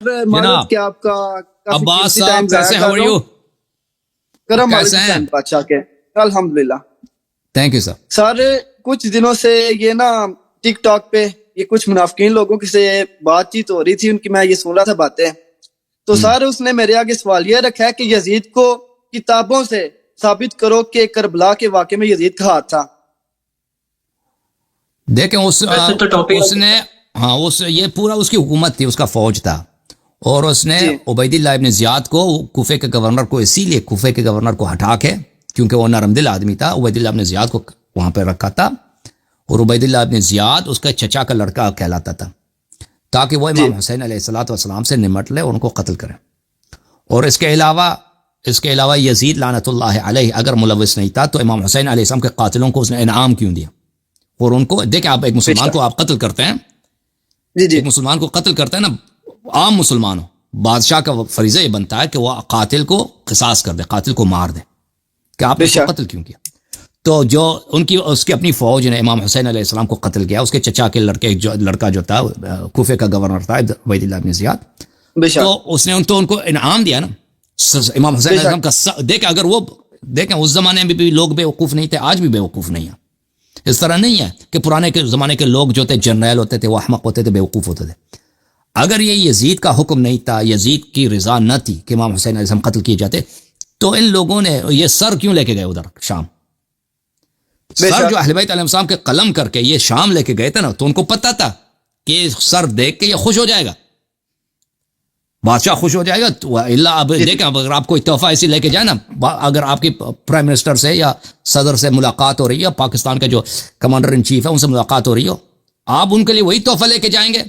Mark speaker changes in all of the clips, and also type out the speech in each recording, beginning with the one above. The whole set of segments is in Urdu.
Speaker 1: جناب
Speaker 2: کیا آپ کا
Speaker 1: عباس صاحب کیسے ہیں؟ How are you?
Speaker 2: کرم
Speaker 1: کیسے ہیں؟
Speaker 2: بادشاہ کے الحمدللہ.
Speaker 1: Thank you sir.
Speaker 2: سر کچھ دنوں سے یہ نا ٹک ٹاک پہ یہ کچھ منافقین لوگوں کی سے بات چیت ہو رہی تھی ان کی، میں یہ سن رہا تھا باتیں. تو سر اس نے میرے آگے سوال یہ رکھا ہے کہ یزید کو کتابوں سے ثابت کرو کہ کربلا کے واقعے میں یزید کا ہاتھ تھا.
Speaker 1: دیکھیں اس نے ہاں یہ پورا اس کی حکومت تھی، اس کا فوج تھا، اور اس نے عبید اللہ ابن زیاد کو کوفے کے گورنر کو، اسی لیے کوفے کے گورنر کو ہٹا کے، کیونکہ وہ نرم دل آدمی تھا، عبید اللہ ابن زیاد کو وہاں پہ رکھا تھا، اور عبید اللہ ابن زیاد اس کا چچا کا لڑکا کہلاتا تھا، تاکہ وہ امام حسین علیہ الصلوۃ والسلام سے نمٹ لے اور ان کو قتل کرے. اور اس کے علاوہ یزید لعنت اللہ علیہ اگر ملوث نہیں تھا تو امام حسین علیہ السلام کے قاتلوں کو اس نے انعام کیوں دیا؟ اور ان کو دیکھیں، آپ ایک مسلمان کو آپ قتل کرتے ہیں، ایک مسلمان کو قتل کرتے ہیں نا، عام مسلمان ہو، بادشاہ کا فریضہ یہ بنتا ہے کہ وہ قاتل کو قصاص کر دے، قاتل کو مار دے، کہ آپ نے اس کو قتل کیوں کیا؟ تو جو اس کی اپنی فوج نے امام حسین علیہ السلام کو قتل کیا، اس کے چچا کے لڑکا جو تھا کوفے کا گورنر تھا عبید اللہ بن زیاد، تو اس نے ان کو انعام دیا نا امام حسین علیہ السلام کا. دیکھیں اس زمانے میں بھی لوگ بیوقوف نہیں تھے، آج بھی بیوقوف نہیں ہیں. اس طرح نہیں ہے کہ پرانے کے زمانے کے لوگ جو تھے جرنیل ہوتے تھے، وہ احمق ہوتے تھے، بیوقوف ہوتے تھے. اگر یہ یزید کا حکم نہیں تھا، یزید کی رضا نہ تھی کہ امام حسین علیہ السلام قتل کیے جاتے، تو ان لوگوں نے یہ سر کیوں لے کے گئے ادھر شام؟ سر جو اہل بیت علیہ السلام کے قلم کر کے یہ شام لے کے گئے تھے نا، تو ان کو پتا تھا کہ سر دیکھ کے یہ خوش ہو جائے گا، بادشاہ خوش ہو جائے گا. تو اللہ اب دیکھیں، اگر آپ کوئی تحفہ ایسی لے کے جائے نا، اگر آپ کی پرائم منسٹر سے یا صدر سے ملاقات ہو رہی ہے، پاکستان کے جو کمانڈر ان چیف ہے ان سے ملاقات ہو رہی ہو، آپ ان کے لیے وہی تحفہ لے کے جائیں گے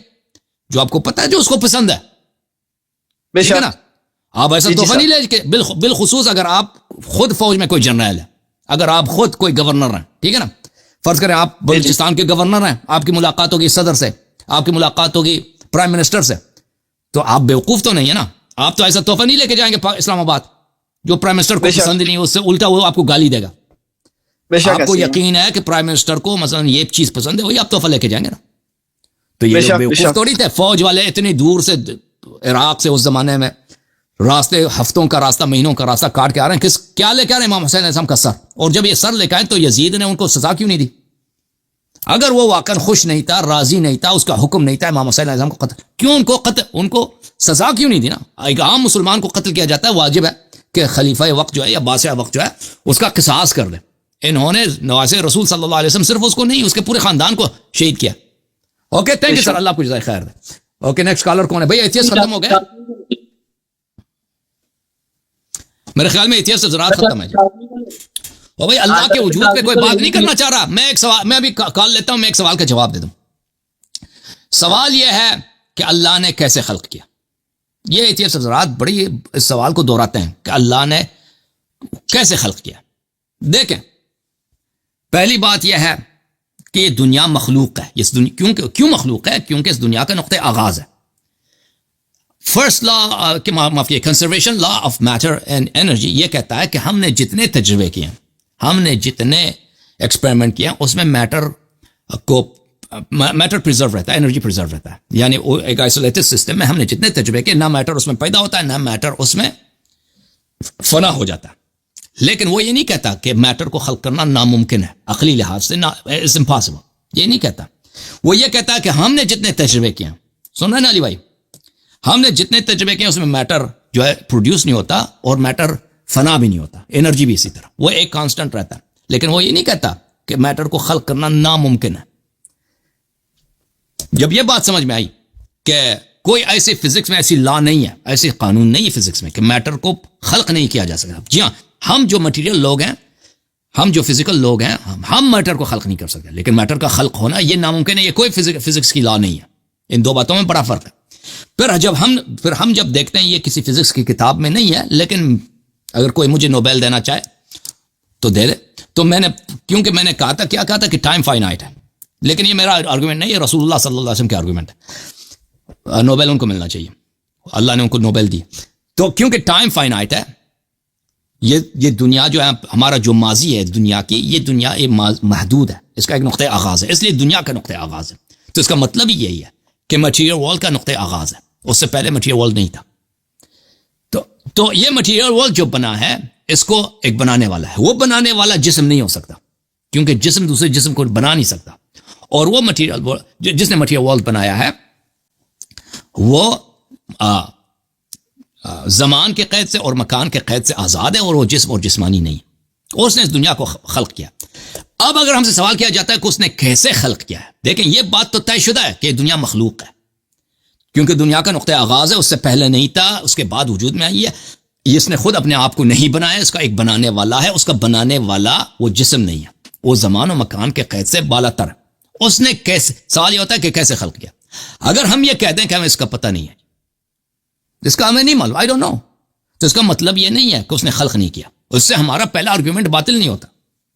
Speaker 1: جو آپ کو پتا ہے جو اس کو پسند ہے، ٹھیک ہے نا؟ آپ ایسا تحفہ نہیں لے کے، بالخصوص اگر آپ خود فوج میں کوئی جنرل ہے، اگر آپ خود کوئی گورنر ہیں، ٹھیک ہے نا، فرض کریں آپ بلوچستان کے گورنر ہیں، آپ کی ملاقات ہوگی صدر سے، آپ کی ملاقات ہوگی پرائم منسٹر سے، تو آپ بیوقوف تو نہیں ہے نا؟ آپ تو ایسا تحفہ نہیں لے کے جائیں گے اسلام آباد جو پرائم منسٹر کو پسند نہیں ہے، اس سے الٹا وہ آپ کو گالی دے گا. آپ کو یقین ہے کہ پرائم منسٹر کو مثلا یہ چیز پسند ہے، وہی آپ تحفہ لے کے جائیں گے نا. تو یہ لوگ بیوقوف تھوڑی تھے، فوج والے اتنی دور سے عراق سے اس زمانے میں راستے، ہفتوں کا راستہ، مہینوں کا راستہ کاٹ کے آ رہے ہیں، کیا لے کے آ رہے ہیں؟ امام حسین علیہ السلام کا سر. اور جب یہ سر لے کے آئے تو یزید نے ان کو سزا کیوں نہیں دی؟ اگر وہ واقعا خوش نہیں تھا، راضی نہیں تھا، اس کا حکم نہیں تھا امام حسین علیہ السلام کو قتل، کیوں ان کو سزا کیوں نہیں دی نا؟ ایک عام مسلمان کو قتل کیا جاتا ہے، واجب ہے کہ خلیفہ وقت جو ہے یا بادشاہ وقت جو ہے اس کا قصاص کر دے. انہوں نے نواسے رسول صلی اللہ علیہ وسلم صرف اس کو نہیں، اس کے پورے خاندان کو شہید کیا. اوکے، تھینک یو سر، اللہ آپ کو جزائے خیر دے. اوکے، نیکسٹ کالر کون ہے بھائی؟ ایتھیس ختم ہو گیا میرے خیال میں، ایتھیس سے زراعت ختم ہے جی. اور بھائی اللہ کے وجود پہ کوئی بات نہیں کرنا چاہ رہا. میں ابھی کال لیتا ہوں، میں ایک سوال کا جواب دے دوں. سوال یہ ہے کہ اللہ نے کیسے خلق کیا؟ یہ ایتھیس حضرات بڑی اس سوال کو دہراتے ہیں کہ اللہ نے کیسے خلق کیا. دیکھیں، پہلی بات یہ ہے کہ یہ دنیا مخلوق ہے. کیوں مخلوق ہے؟ کیونکہ اس دنیا کا نقطہ آغاز ہے. فرسٹ لا معافی conservation law of matter and energy یہ کہتا ہے کہ ہم نے جتنے تجربے کیے ہیں، ہم نے جتنے ایکسپیریمنٹ کیا اس میں میٹر پریزرو رہتا ہے، انرجی پریزرو رہتا ہے. یعنی ایک آئسولیٹڈ سسٹم میں ہم نے جتنے تجربے کیے، نہ میٹر اس میں پیدا ہوتا ہے، نہ میٹر اس میں فنا ہو جاتا ہے. لیکن وہ یہ نہیں کہتا کہ میٹر کو خلق کرنا ناممکن ہے عقلی لحاظ سے، اٹس امپاسبل، یہ نہیں کہتا. وہ یہ کہتا ہے کہ ہم نے جتنے تجربے کیے، سن رہے ہیں نا علی بھائی، ہم نے جتنے تجربے کیے اس میں میٹر جو ہے پروڈیوس نہیں ہوتا اور میٹر فنا بھی نہیں ہوتا، انرجی بھی اسی طرح، وہ ایک کانسٹنٹ رہتا ہے. لیکن وہ یہ نہیں کہتا کہ میٹر کو خلق کرنا ناممکن ہے. جب یہ بات سمجھ میں آئی کہ کوئی ایسی فزکس میں ایسی لا نہیں ہے، ایسی قانون نہیں ہے فزکس میں کہ میٹر کو خلق نہیں کیا جا سکتا. جی ہاں، ہم جو مٹیریل لوگ ہیں، ہم جو فزیکل لوگ ہیں، ہم میٹر کو خلق نہیں کر سکتے، لیکن میٹر کا خلق ہونا یہ ناممکن ہے. یہ کوئی فزکس کی لا نہیں ہے. ان دو باتوں میں بڑا فرق ہے. پھر ہم جب دیکھتے ہیں، یہ کسی فزکس کی کتاب میں نہیں ہے، لیکن اگر کوئی مجھے نوبیل دینا چاہے تو دے دے. تو کیونکہ میں نے کہا تھا کہ ٹائم فائنائٹ ہے. لیکن یہ میرا آرگومنٹ نہیں، یہ رسول اللہ صلی اللہ علیہ وسلم کے آرگومنٹ ہے. نوبیل ان کو ملنا چاہیے، اللہ نے ان کو نوبیل دی. تو کیونکہ ٹائم فائنائٹ ہے، یہ دنیا جو ہے ہمارا جو ماضی ہے دنیا کی، یہ دنیا محدود ہے، اس کا ایک نقطہ آغاز ہے، اس لیے دنیا کا نقطہ آغاز ہے. تو اس کا مطلب ہی یہی ہے کہ مٹیریل ورلڈ کا نقطہ آغاز ہے. اس سے پہلے مٹیریل ورلڈ نہیں تھا. تو یہ مٹیریل ورلڈ جو بنا ہے اس کو ایک بنانے والا ہے. وہ بنانے والا جسم نہیں ہو سکتا کیونکہ جسم دوسرے جسم کو بنا نہیں سکتا. اور وہ مٹیریل جس نے مٹیریل ورلڈ بنایا ہے وہ زمان کے قید سے اور مکان کے قید سے آزاد ہے, اور وہ جسم اور جسمانی نہیں, اور اس نے اس دنیا کو خلق کیا. اب اگر ہم سے سوال کیا جاتا ہے کہ اس نے کیسے خلق کیا ہے, دیکھیں یہ بات تو طے شدہ ہے کہ دنیا مخلوق ہے, کیونکہ دنیا کا نقطہ آغاز ہے, اس سے پہلے نہیں تھا, اس کے بعد وجود میں آئی ہے. اس نے خود اپنے آپ کو نہیں بنایا, اس کا ایک بنانے والا ہے. اس کا بنانے والا وہ جسم نہیں ہے, وہ زمان و مکان کے قید سے بالا تر ہے. اس نے کیسے, سوال یہ ہوتا ہے کہ کیسے خلق کیا. اگر ہم یہ کہہ دیں کہ ہمیں اس کا پتہ نہیں ہے, اس کا ہمیں نہیں معلوم, آئی ڈونٹ نو, تو اس کا مطلب یہ نہیں ہے کہ اس نے خلق نہیں کیا. اس سے ہمارا پہلا آرگیومنٹ باطل نہیں ہوتا.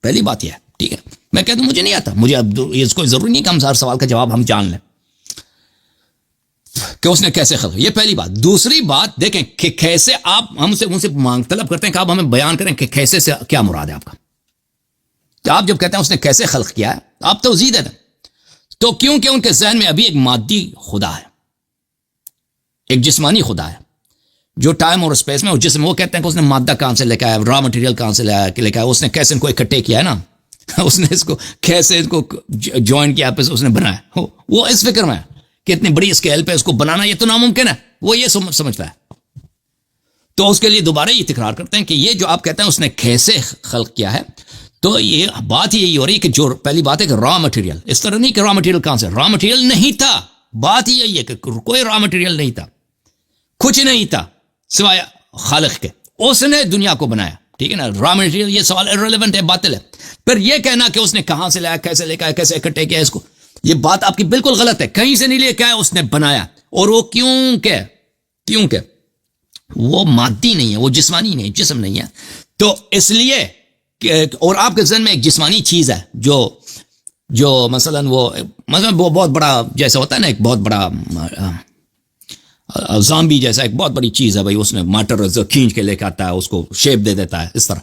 Speaker 1: پہلی بات یہ ہے, ٹھیک ہے, میں کہتا ہوں مجھے نہیں آتا, مجھے اب اس کو ضروری نہیں کہ ہم ہر سوال کا جواب ہم جان لیں کہ اس نے کیسے خلق. یہ پہلی بات. دوسری بات دیکھیں کہ کیسے, آپ ہم سے طلب کرتے ہیں کہ آپ ہمیں بیان کریں کہ کیسے سے کیا مراد ہے آپ کا. کہ آپ جب کہتے ہیں اس نے کیسے خلق کیا ہے, آپ توضیح دے دیں. تو کیونکہ ان کے ذہن میں ابھی ایک مادی خدا ہے, ایک جسمانی خدا ہے جو ٹائم اور اسپیس میں, اور جسم وہ کہتے ہیں کہ اس نے مادہ کہاں سے لے کے آیا, را مٹیریل کہاں سے لے کے آیا, اس نے کیسے ان کو اکٹھے کیا ہے نا, اس نے اس کو کیسے اس کو جوائن کیا, اس نے بنایا. وہ اس فکر میں کہ اتنی بڑی اسکیل پہ اس کو بنانا یہ تو ناممکن ہے, وہ یہ سمجھتا ہے. تو اس کے لیے دوبارہ یہ تکرار کرتے ہیں کہ یہ جو آپ کہتے ہیں اس نے کیسے خلق کیا ہے, تو یہ بات یہی ہو رہی ہے کہ جو پہلی بات ہے کہ را مٹیریل, اس طرح نہیں کہ را مٹیریل کہاں سے, را مٹیریل نہیں تھا. بات یہی ہے کہ کوئی را مٹیریل نہیں تھا, کچھ نہیں تھا سوائے خالق کے. اس نے دنیا کو بنایا, ٹھیک ہے نا. را مٹیریل یہ سوال irrelevant ہے, باطل ہے. پھر یہ کہنا کہ اس نے کہاں سے لایا, کیسے لے کے آیا, کیسے اکٹھے کیا اس کو, یہ بات آپ کی بالکل غلط ہے. کہیں سے نہیں لے کے آیا, اس نے بنایا. اور وہ کیونکہ وہ مادی نہیں ہے, وہ جسمانی نہیں, جسم نہیں ہے. تو اس لیے اور آپ کے ذہن میں ایک جسمانی چیز ہے جو مثلا وہ بہت بڑا جیسا ہوتا ہے نا, ایک بہت بڑا زامبی جیسا ایک بہت بڑی چیز ہے بھائی, اس نے ماٹر کھینچ کے لے کے آتا ہے, اس کو شیپ دے دیتا ہے اس طرح.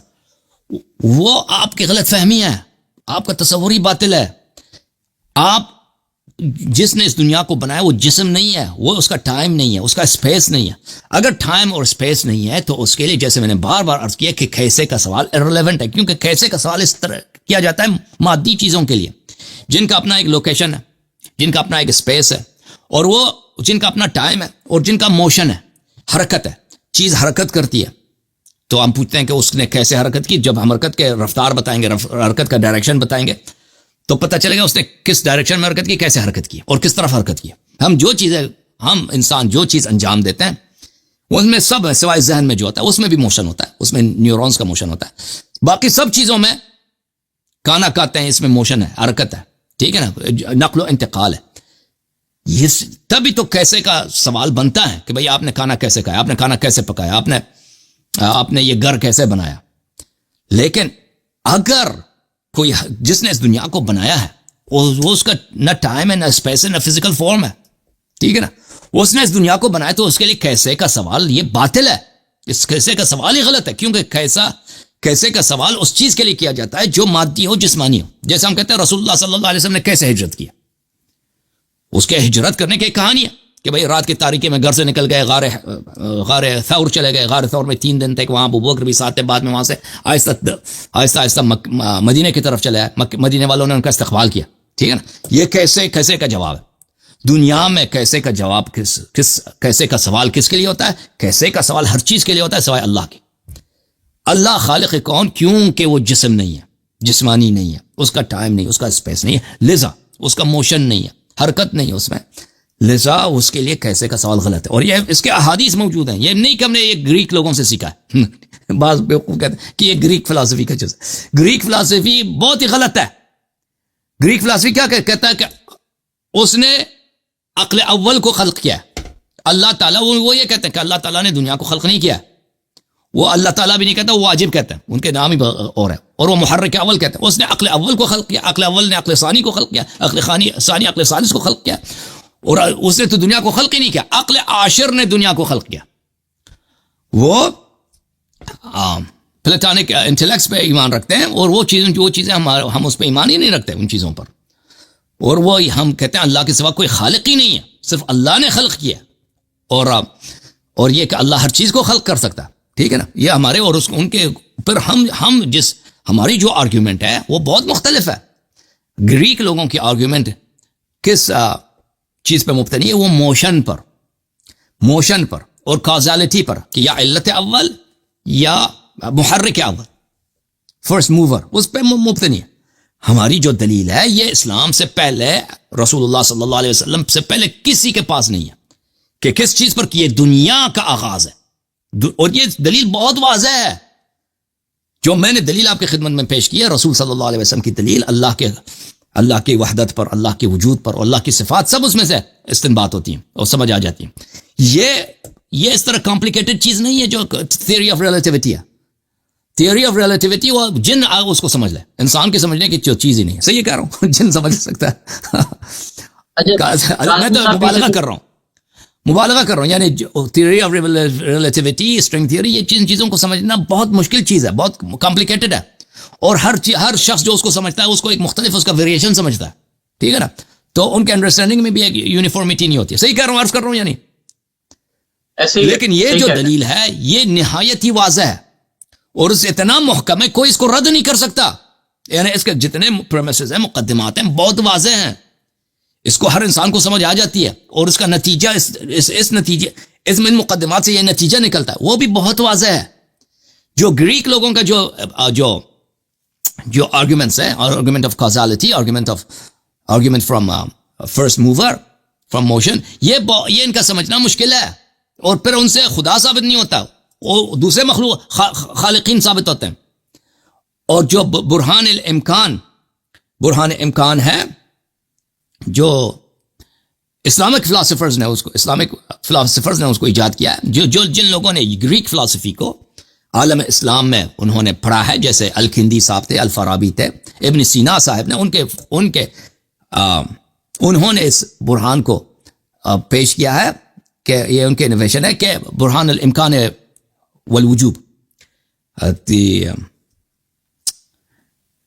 Speaker 1: وہ آپ کی غلط فہمی ہے, آپ کا تصور ہی باطل ہے. آپ جس نے اس دنیا کو بنایا وہ جسم نہیں ہے, وہ اس کا ٹائم نہیں ہے, اس کا اسپیس نہیں ہے. اگر ٹائم اور اسپیس نہیں ہے تو اس کے لیے جیسے میں نے بار بار عرض کیا کہ کیسے کا سوال irrelevant ہے, کیونکہ کیسے کا سوال اس طرح کیا جاتا ہے مادی چیزوں کے لیے جن کا اپنا ایک لوکیشن ہے, جن کا اپنا ایک اسپیس ہے, اور وہ جن کا اپنا ٹائم ہے, اور جن کا موشن ہے, حرکت ہے. چیز حرکت کرتی ہے تو ہم پوچھتے ہیں کہ اس نے کیسے حرکت کی. جب ہم حرکت کے رفتار بتائیں گے, حرکت کا ڈائریکشن بتائیں گے, تو پتہ چلے گا اس نے کس ڈائریکشن میں حرکت کی, کیسے حرکت کی, اور کس طرف حرکت کی. ہم انسان جو چیز انجام دیتے ہیں اس میں سب ہے سوائے ذہن میں جو ہوتا ہے, اس میں بھی موشن ہوتا ہے, اس میں نیورونز کا موشن ہوتا ہے. باقی سب چیزوں میں کانا کھاتے ہیں, اس میں موشن ہے, حرکت ہے, ٹھیک ہے نا, نقل و انتقال ہے. یہ تبھی تو کیسے کا سوال بنتا ہے کہ بھئی آپ نے کھانا کیسے کھایا, آپ نے کھانا کیسے پکایا, آپ نے یہ گھر کیسے بنایا. لیکن اگر کوئی جس نے اس دنیا کو بنایا ہے وہ اس کا نہ ٹائم ہے, نہ اسپیس ہے, نہ فزیکل فارم ہے, ٹھیک ہے نا, اس نے اس دنیا کو بنایا, تو اس کے لیے کیسے کا سوال یہ باطل ہے. اس کیسے کا سوال ہی غلط ہے, کیونکہ کیسے کا سوال اس چیز کے لیے کیا جاتا ہے جو مادی ہو, جسمانی ہو. جیسے ہم کہتے ہیں رسول اللہ صلی اللہ علیہ وسلم نے کیسے ہجرت کیا, اس کے ہجرت کرنے کی ایک کہانی ہے کہ بھئی رات کی تاریکی میں گھر سے نکل گئے, غار ثور چلے گئے, غار ثور میں 3 دن تک وہاں ابو بکر بھی ساتھ تھے, بعد میں وہاں سے آہستہ مدینے کی طرف چلے آئے, مدینے والوں نے ان کا استقبال کیا, ٹھیک ہے نا. یہ کیسے کا جواب ہے. دنیا میں کیسے کا جواب کیسے کا سوال کس کے لیے ہوتا ہے, کیسے کا سوال ہر چیز کے لیے ہوتا ہے سوائے اللہ کے. اللہ خالق کون, کیونکہ وہ جسم نہیں ہے, جسمانی نہیں ہے, اس کا ٹائم نہیں, اس کا اسپیس نہیں ہے, لذا اس کا موشن نہیں ہے, حرکت نہیں ہے اس میں, لذا اس کے لیے کیسے کا سوال غلط ہے. اور یہ اس کے احادیث موجود ہیں, یہ نہیں کہ ہم نے یہ گریک لوگوں سے سیکھا ہے. بعض بیوقوف کہتے ہیں کہ یہ گریک فلسفی کا چیز ہے. گریک فلسفی بہت ہی غلط ہے. گریک فلسفی کیا کہتا ہے کہ اس نے عقل اول کو خلق کیا ہے. اللہ تعالیٰ وہ یہ کہتے ہیں کہ اللہ تعالیٰ نے دنیا کو خلق نہیں کیا. وہ اللہ تعالیٰ بھی نہیں کہتا, وہ واجب کہتے ہیں, ان کے نام ہی اور ہے. اور وہ محرک اول کہتے ہیں. اس نے عقل اول کو خلق کیا, عقل اول نے عقل ثانی کو خلق کیا, عقل ثانی عقل ثالث کو خلق کیا, اور اس نے تو دنیا کو خلق ہی نہیں کیا. عقل عاشر نے دنیا کو خلق کیا. وہ پلیٹونک انٹلیکٹس پہ ایمان رکھتے ہیں, اور وہ چیزیں ہم اس پہ ایمان ہی نہیں رکھتے ان چیزوں پر. اور وہ ہم کہتے ہیں اللہ کے سوا کوئی خالق ہی نہیں ہے, صرف اللہ نے خلق کیا. اور یہ کہ اللہ ہر چیز کو خلق کر سکتا ہے, ٹھیک ہے نا, یہ ہمارے اور ان کے پھر ہم جس ہماری جو آرگیومنٹ ہے وہ بہت مختلف ہے. گریک لوگوں کی آرگیومنٹ کس چیز پہ مبتنی ہے؟ وہ موشن پر اور کازالٹی پر, کہ یا علت اول یا محرک اول, فرسٹ موور, اس پہ مبتنی ہے. ہماری جو دلیل ہے یہ اسلام سے پہلے, رسول اللہ صلی اللہ علیہ وسلم سے پہلے کسی کے پاس نہیں ہے, کہ کس چیز پر, کہ یہ دنیا کا آغاز ہے. اور یہ دلیل بہت واضح ہے جو میں نے دلیل آپ کی خدمت میں پیش کی ہے, رسول صلی اللہ علیہ وسلم کی دلیل, اللہ کی وحدت پر, اللہ کے وجود پر, اور اللہ کی صفات, سب اس میں سے استنباط ہوتی ہیں اور سمجھ آ جاتی ہیں. یہ اس طرح کمپلیکیٹڈ چیز نہیں ہے جو تھیوری آف ریلیٹیوٹی ہے. تھیوری آف ریلیٹیوٹی وہ جن اس کو سمجھ لے, انسان کے سمجھنے کی جو چیز ہی نہیں ہے. صحیح کہہ رہا ہوں, جن سمجھ سکتا ہے. میں تو مبالغہ کر رہا ہوں, یعنی theory of relativity, string theory, یہ چیزوں کو سمجھنا بہت مشکل چیز ہے, بہت کمپلیکیٹڈ ہے, اور ہر شخص جو اس کو سمجھتا ہے اس کو ایک مختلف اس کا ویریشن سمجھتا ہے, ٹھیک ہے نا. تو ان کے انڈرسٹینڈنگ میں بھی ایک یونیفارمیٹی نہیں ہوتی ہے. صحیح کہہ رہا ہوں, عرض کر رہا ہوں یعنی. لیکن یہ جو دلیل ہے یہ نہایت ہی واضح ہے اور اس اتنا محکم ہے, کوئی اس کو رد نہیں کر سکتا. یعنی اس کے جتنے پریمیسز ہیں, مقدمات ہیں, بہت واضح ہیں, اس کو ہر انسان کو سمجھ آ جاتی ہے, اور اس کا نتیجہ اس نتیجے اس میں مقدمات سے یہ نتیجہ نکلتا ہے وہ بھی بہت واضح ہے. جو گریک لوگوں کا جو آرگومنٹس ہیں, argument of causality, argument from first mover, from motion, یہ ان کا سمجھنا مشکل ہے, اور پھر ان سے خدا ثابت نہیں ہوتا, وہ دوسرے مخلوق خالقین ثابت ہوتے ہیں. اور جو برہان امکان ہے, جو اسلامک فلاسفرز نے اس کو ایجاد کیا ہے, جو جن لوگوں نے گریک فلاسفی کو عالم اسلام میں انہوں نے پڑھا ہے, جیسے الکندی صاحب تھے, الفارابی تھے, ابن سینا صاحب نے انہوں نے اس برہان کو پیش کیا ہے, کہ یہ ان کے انوویشن ہے, کہ برہان الامکان والوجوب,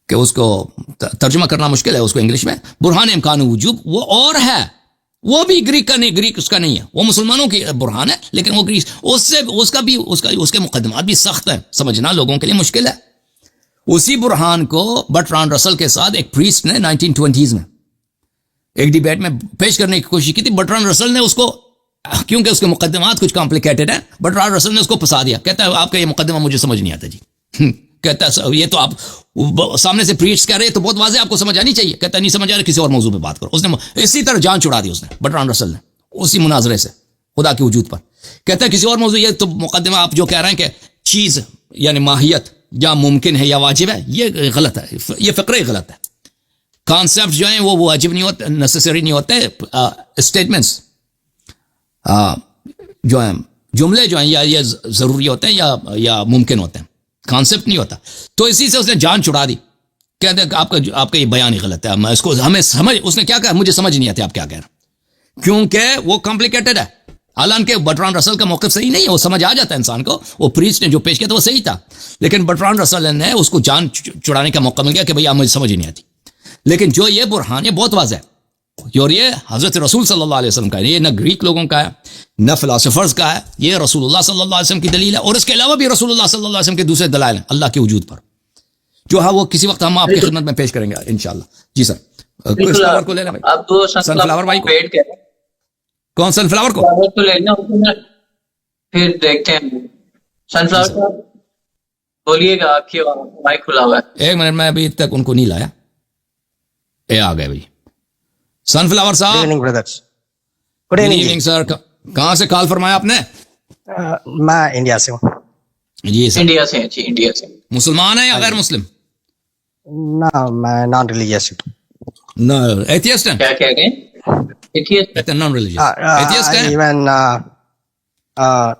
Speaker 1: کہ اس کو ترجمہ کرنا مشکل ہے اس کو انگلش میں. برہان امکان وجوب وہ اور ہے, وہ بھی گریک کا نہیں, گریک اس کا نہیں ہے, وہ مسلمانوں کی برہان ہے, لیکن وہ گریک اس کے مقدمات بھی سخت ہیں, سمجھنا لوگوں کے لیے مشکل ہے. اسی برہان کو برٹرانڈ رسل کے ساتھ ایک پریسٹ نے 1920s میں ایک ڈیبیٹ میں پیش کرنے کی کوشش کی تھی. برٹرانڈ رسل نے اس کو, کیونکہ اس کے مقدمات کچھ کمپلیکیٹڈ ہیں, برٹرانڈ رسل نے اس کو پھنسا دیا. کہتا ہے آپ کا یہ مقدمہ مجھے سمجھ نہیں آتا جی. کہتا ہے یہ تو آپ سامنے سے پریچ کر رہے تو بہت واضح آپ کو سمجھ آنی چاہیے. کہتا ہے نہیں سمجھ آ رہا, کسی اور موضوع پہ بات کرو. اس نے اسی طرح جان چھڑا دی, اس نے برٹرانڈ رسل نے اسی مناظرے سے خدا کے وجود پر. کہتا ہے کسی اور موضوع, یہ تو مقدمہ آپ جو کہہ رہے ہیں کہ چیز یعنی ماہیت یا ممکن ہے یا واجب ہے, یہ غلط ہے, یہ فقرے غلط ہے. کانسیپٹ جو ہیں وہ واجب نہیں ہوتے, نیسیسری نہیں ہوتے. اسٹیٹمنٹس جو ہیں, جملے جو ہیں یا یہ ضروری ہوتے ہیں یا ممکن ہوتے ہیں, کانسیپٹ نہیں ہوتا. تو اسی سے اس نے جان چھڑا دی. کہتے ہیں کہ آپ کا یہ بیان ہی غلط ہے, اس کو ہمیں سمجھ, اس نے کیا کہا, مجھے سمجھ نہیں آتی آپ کیا کہہ رہے ہیں, کیونکہ وہ کمپلیکیٹڈ ہے. حالانکہ برٹرانڈ رسل کا موقف صحیح نہیں ہے, وہ سمجھ آ جاتا ہے انسان کو, وہ پریچ نے جو پیش کیا تھا وہ صحیح تھا, لیکن برٹرانڈ رسل نے اس کو جان چھڑانے کا موقع مل گیا کہ بھئی آپ مجھے سمجھ ہی نہیں آتی. لیکن جو یہ برہان ہے بہت واضح ہے, اور یہ حضرت رسول صلی اللہ علیہ وسلم کا ہے, یہ نہ گریک لوگوں کا ہے نہ فلاسفرز کا ہے, یہ رسول اللہ صلی اللہ علیہ وسلم کی دلیل ہے. اور اس کے علاوہ بھی رسول اللہ صلی اللہ علیہ وسلم کے دوسرے دلائل ہیں اللہ کے وجود پر, جو ہے وہ کسی وقت ہم آپ کی خدمت میں پیش کریں گے انشاءاللہ. جی سر, سن فلاور کو لینا بھائی, سن فلاور بھائی کو, کون سن فلاور کو
Speaker 3: لینا, پھر دیکھتے ہیں. سن فلاور بولیے گا, آپ کی مائک کھلا ہوا ہے.
Speaker 1: ایک منٹ, میں ابھی تک ان کو نہیں لایا, اے آ گئے بھائی. سن فلاور صاحب,
Speaker 4: good evening brothers.
Speaker 1: Good evening sir. کہاں سے کال فرمایا آپ نے؟
Speaker 4: میں انڈیا سے ہوں.
Speaker 1: جی سر.
Speaker 3: انڈیا سے ہیں جی, انڈیا سے.
Speaker 1: مسلمان ہیں یا غیر مسلم؟
Speaker 4: نہ, میں نان ریلیجیس ہوں.
Speaker 1: نہ ایتھیسٹ ہیں.
Speaker 3: کیا کہہ گئے؟ ایتھیسٹ.
Speaker 1: نان ریلیجیس ایتھیسٹ ہیں.
Speaker 4: ایون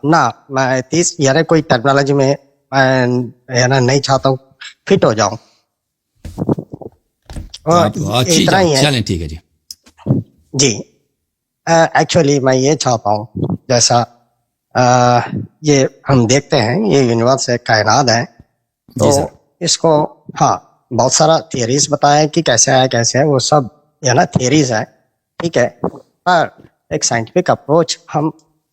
Speaker 4: نہ, میں ایتھیسٹ یار کوئی ٹیکنالوجی میں میں نہیں چاہتا ہوں فٹ ہو جاؤں. اتنا ہی ہے.
Speaker 1: چلیں ٹھیک ہے جی.
Speaker 4: جی ایکچولی میں یہ چاہتا ہوں, جیسا یہ ہم دیکھتے ہیں یہ یونیورس ہے, کائنات ہے, تو اس کو ہاں بہت سارا تھیوریز بتایا کہ کیسے ہے وہ سب ہے نا تھیوریز ہے, ٹھیک ہے, پر ایک سائنٹیفک اپروچ ہم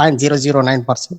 Speaker 4: 0.009%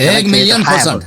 Speaker 1: 1,000,000%,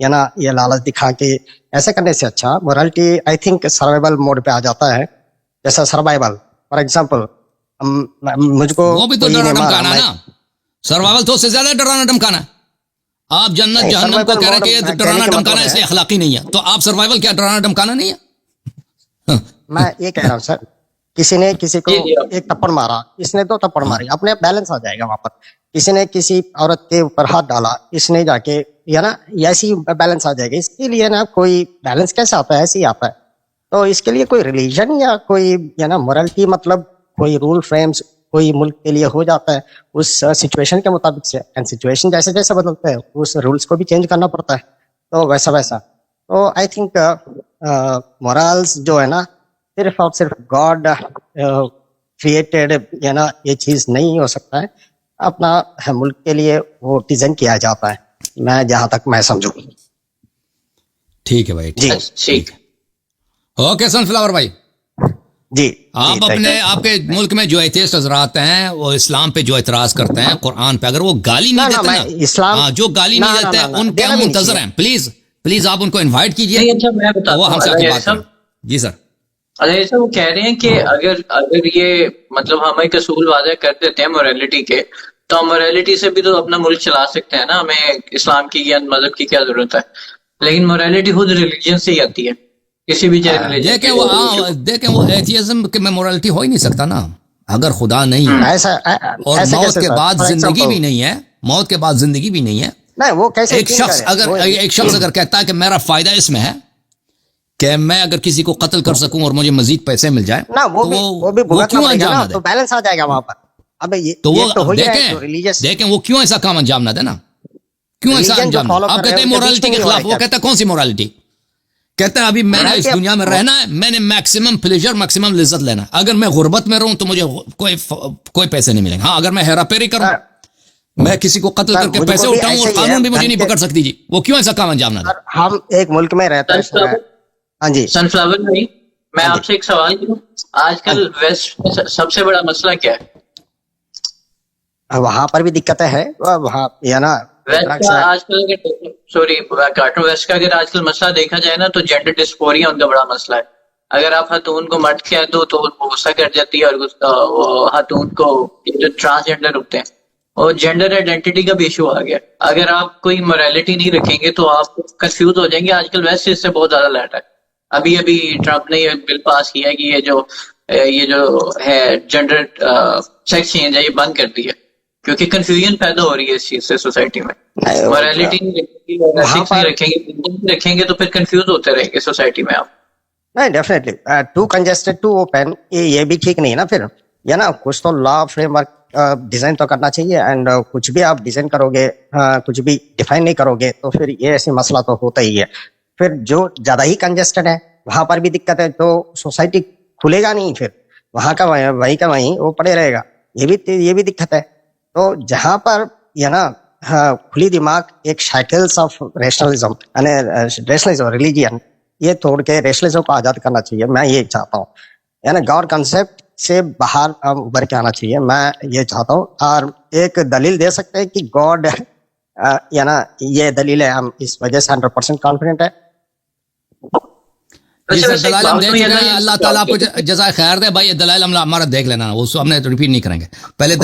Speaker 4: یا نا یہ لالچ دکھا کے ایسے کرنے سے اچھا morality I think survival mode پہ آ جاتا ہے. جیسا سروائیول فار ایگزامپل مجھ کو
Speaker 1: وہ بھی تو ڈرانا دھمکانا نا, سروائیول تو اس سے زیادہ ڈرانا دھمکانا. آپ جنت جہنم کو کہہ رہے ہیں کہ یہ ڈرانا دھمکانا اس لیے اخلاقی نہیں ہے, تو آپ سروائیول کیا ڈرانا دھمکانا نہیں ہے؟
Speaker 4: میں یہ کہہ رہا ہوں سر, کسی نے کسی کو ایک تھپڑ مارا, اس نے 2 تھپڑ ماری, اپنے بیلنس آ جائے گا وہاں پر. کسی نے کسی عورت کے اوپر ہاتھ ڈالا, اس نے جا کے یا نا ایسی بیلنس آ جائے گا. اس کے لیے نا کوئی بیلنس کیسے آتا ہے, ایسے ہی آتا ہے. تو اس کے لیے کوئی ریلیجن یا کوئی یا نا مورالٹی مطلب کوئی رول فریمز کوئی ملک کے لیے ہو جاتا ہے اس سچویشن کے مطابق سے, اینڈ سچویشن جیسے جیسے بدلتے ہیں اس رولس کو بھی چینج کرنا پڑتا ہے. تو ویسا ویسا تو آئی تھنک مورالز جو ہے نا صرف اور صرف گاڈ کریٹڈ یا نا یہ چیز نہیں ہو سکتا ہے. اپنا ملک کے لیے وہ ڈیزائن کیا جاتا ہے, میں جہاں تک میں سمجھوں.
Speaker 1: ٹھیک ہے بھائی,
Speaker 4: جی
Speaker 3: ٹھیک.
Speaker 1: اوکے سن فلاور بھائی,
Speaker 4: جی
Speaker 1: آپ اپنے آپ کے ملک میں جو ایتھیسٹ حضرات ہیں وہ اسلام پہ جو اعتراض کرتے ہیں قرآن پہ, اگر وہ گالی نہیں دیتے نا,
Speaker 4: اسلام
Speaker 1: جو گالی نہیں دیتے ان کے ہم منتظر ہیں. پلیز پلیز آپ ان کو انوائٹ کیجیے,
Speaker 3: اچھا میں بتاتا
Speaker 1: وہ ہم سے آگے بات کریں. جی سر.
Speaker 3: اچھا وہ کہہ رہے ہیں کہ اگر یہ مطلب ہم ایک اصول واضح کر دیتے ہیں موریلٹی کے, تو ہم موریلٹی سے بھی تو اپنا ملک چلا سکتے ہیں نا, ہمیں اسلام کی یا مذہب کی کیا ضرورت ہے. لیکن موریلٹی خود ریلیجن سے ہی آتی ہے, کسی بھی
Speaker 1: دیکھیں وہ ایتھیزم میں مورالٹی ہو ہی نہیں سکتا نا اگر خدا نہیں ہے, اور موت کے بعد زندگی بھی نہیں ہے, موت کے بعد زندگی بھی نہیں ہے. ایک شخص اگر کہتا ہے کہ میرا فائدہ اس میں ہے کہ میں اگر کسی کو قتل کر سکوں اور مجھے مزید پیسے مل جائیں, وہ کیوں انجام نہ دے؟
Speaker 4: بیلنس آ جائے گا وہاں پر.
Speaker 1: تو وہ دیکھیں وہ کیوں ایسا کام انجام نہ دے نا, کیوں ایسا انجام نہ. آپ کہتے ہیں مورالٹی کے خلاف, وہ کہتا ہے کون سی مورالٹی؟ کہتا ہے ابھی میں نے اس دنیا میں رہنا ہے, میں نے میکسیمم پلیجر میکسیمم لذت لینا ہے. اگر میں غربت میں رہوں تو مجھے کوئی پیسے نہیں ملیں گے. ہاں اگر میں ہیرا پھیری کروں, میں کسی کو قتل کر کے پیسے اٹھاؤں اور قانون بھی مجھے نہیں پکڑ سکتی, جی وہ کیوں ایسا کام انجام نہ دے؟
Speaker 4: ہم ایک ملک میں رہتے ہیں. ہاں جی
Speaker 3: سن فلاور بھائی, میں آپ سے ایک سوال کروں, آج کل ویسٹ میں سب سے بڑا مسئلہ کیا ہے؟
Speaker 4: وہاں پر بھی دقتیں ہے وہاں یا نا
Speaker 3: آج کل سوری کارٹون ویسٹ کا اگر آج کل مسئلہ دیکھا جائے نا تو جینڈر ڈسفوریا ان کا بڑا مسئلہ ہے. اگر آپ خاتون کو مرد کہہ دو تو وہ غصہ کر جاتی ہے, اور خاتون کو جو ٹرانسجینڈر ہوتے ہیں اور جینڈر آئیڈینٹی کا بھی ایشو آ گیا. اگر آپ کوئی موریلٹی نہیں رکھیں گے تو آپ کنفیوز ہو جائیں گے. آج کل ویسٹ اس سے بہت زیادہ لیٹ ہے. ابھی ٹرمپ نے یہ بل پاس کیا ہے کہ یہ جو ہے جینڈر سیکس چینج ہے یہ بند کر دی ہے, کیونکہ کنفیوژن پیدا ہو رہی ہے اس چیز سے سوسائٹی میں. موریلٹی نہیں رکھیں گے تو پھر کنفیوز ہوتے رہیں گے سوسائٹی میں آپ.
Speaker 4: نہیں definitely too congested to open یہ بھی ٹھیک نہیں ہے نا. پھر یا نا کچھ تو لا فریم ورک ڈیزائن تو کرنا چاہیے, اینڈ کچھ بھی آپ ڈیزائن کرو گے کچھ بھی ڈیفائن نہیں کرو گے تو پھر یہ ایسے مسئلہ تو ہوتا ہی ہے. پھر جو زیادہ ہی کنجسٹڈ ہے وہاں پر بھی دقت ہے, تو سوسائٹی کھلے گا نہیں, پھر وہاں کا وہیں کا وہیں وہ پڑے رہے گا. یہ بھی دقت ہے. تو جہاں پر یہ نا کھلی دماغ ایک شائکلس آف ریشنلزم ریشنلزم ریلیجین یہ توڑ کے ریشنلزم کو آزاد کرنا چاہیے. میں یہ چاہتا ہوں, یعنی گاڈ کنسپٹ سے باہر ابھر کے آنا چاہیے. میں یہ چاہتا ہوں, اور ایک دلیل دے سکتے ہیں کہ گاڈ یا نا یہ دلیل ہے, ہم اس وجہ سے 100% کانفیڈنٹ ہے.
Speaker 1: دلائل ہم دے چکے ہیں, اللہ تعالیٰ آپ کو جزائے خیر دے. بھائی دلائل ہمارا دیکھ لینا, وہ ہم نے ریپیٹ نہیں کریں گے. پہلے